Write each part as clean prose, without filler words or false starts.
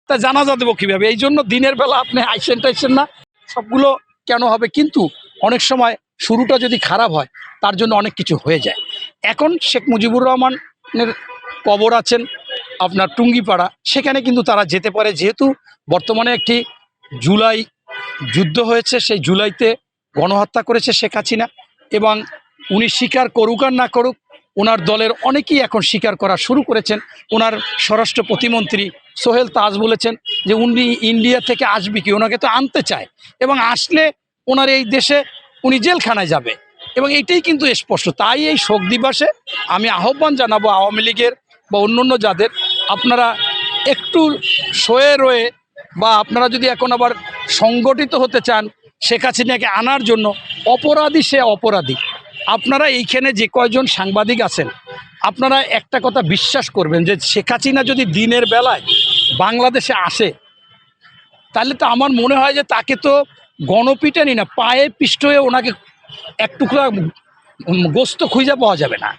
তা জানাজা দেবো কীভাবে? এই জন্য দিনের বেলা আপনি টাইছেন না, সবগুলো কেন হবে? কিন্তু অনেক সময় শুরুটা যদি খারাপ হয় তার জন্য অনেক কিছু হয়ে যায়। এখন শেখ মুজিবুর রহমানের কবর আছেন আপনার টুঙ্গিপাড়া, সেখানে কিন্তু তারা যেতে পারে, যেহেতু বর্তমানে একটি জুলাই যুদ্ধ হয়েছে, সেই জুলাইতে গণহত্যা করেছে শেখ হাসিনা, এবং উনি স্বীকার করুক আর না করুক, ওনার দলের অনেকেই এখন স্বীকার করা শুরু করেছেন। ওনার স্বরাষ্ট্র প্রতিমন্ত্রী সোহেল তাজ বলেছেন যে উনি ইন্ডিয়া থেকে আসবে কি, ওনাকে তো আনতে চায়, এবং আসলে ওনার এই দেশে উনি জেলখানায় যাবে, এবং এইটাই কিন্তু স্পষ্ট। তাই এই শোক দিবসে আমি আহ্বান জানাবো আওয়ামী লীগের বা অন্যান্য যাদের, আপনারা একটু সয়ে রয়ে, বা আপনারা যদি এখন আবার সংগঠিত হতে চান শেখ হাসিনাকে আনার জন্য, অপরাধী সে অপরাধী। আপনারা এইখানে যে কয়জন সাংবাদিক আছেন, আপনারা একটা কথা বিশ্বাস করবেন যে শেখ হাসিনা যদি দিনের বেলায় বাংলাদেশে আসে, তাহলে তো আমার মনে হয় যে তাকে তো গণপিটানি না, পায়ে পিষ্ট হয়ে ওনাকে এক টুকরা গোস্ত খুঁজে পাওয়া যাবে না,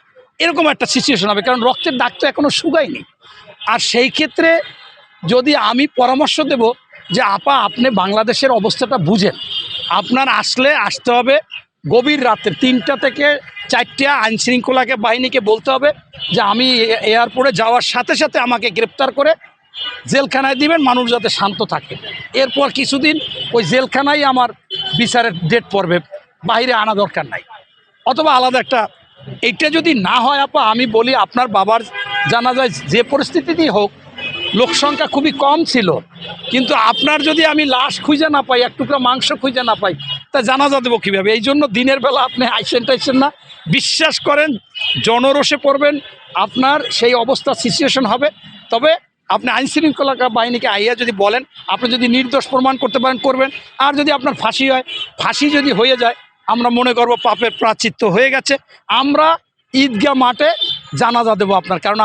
এরকম একটা সিচুয়েশন হবে, কারণ রক্তের দাগ তো এখনও শুকায়নি। আর সেই ক্ষেত্রে যদি আমি পরামর্শ দেব যে আপা, আপনি বাংলাদেশের অবস্থাটা বুঝেন, আপনার আসতে হবে গভীর রাতে 3টা থেকে 4টা, আইনশৃঙ্খলাকে বাহিনীকে বলতে হবে যে আমি এয়ারপোর্টে যাওয়ার সাথে সাথে আমাকে গ্রেপ্তার করে জেলখানায় দিবেন, মানুষ যাতে শান্ত থাকে। এরপর কিছুদিন ওই জেলখানায় আমার বিচারের ডেট পড়বে, বাইরে আনা দরকার নাই, অথবা আলাদা একটা। এইটা যদি না হয় আপা, আমি বলি আপনার বাবার জানাজায় যে পরিস্থিতিতেই হোক, লোকসংখ্যা খুবই কম ছিল, কিন্তু আপনার যদি আমি লাশ খুঁজে না পাই, এক টুকরা মাংস খুঁজে না পাই, তা জানাজা দেবো কীভাবে? এই জন্য দিনের বেলা আপনি টাইছেন না, বিশ্বাস করেন জনরোষে পড়বেন, আপনার সেই অবস্থা সিচুয়েশন হবে। তবে আপনি আইনশৃঙ্খলা বাহিনীকে আইয়া যদি বলেন, আপনি যদি নির্দোষ প্রমাণ করতে পারেন করবেন, আর যদি আপনার ফাঁসি হয়, ফাঁসি যদি হয়ে যায়, আমরা মনে করব পাপের প্রায়শ্চিত্ত হয়ে গেছে, আমরা ঈদগাহ মাঠে জানাজা দেবো আপনার। কারণ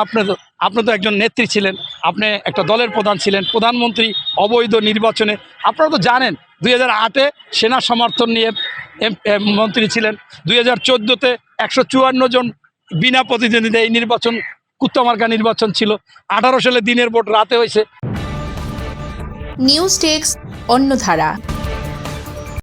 আপনি তো একজন নেত্রী ছিলেন, আপনি একটা দলের প্রধান ছিলেন, প্রধানমন্ত্রী অবৈধ নির্বাচনে, আপনারা তো জানেন 2008-এ সেনা সমর্থন নিয়ে মন্ত্রী ছিলেন, 2014-তে 154 জন বিনা প্রতিদ্বন্দ্বিতা এই নির্বাচন কুত্তামার্কা নির্বাচন ছিল, 18 সালে দিনের ভোট রাতে হয়েছে। News desk, অন্যধারা।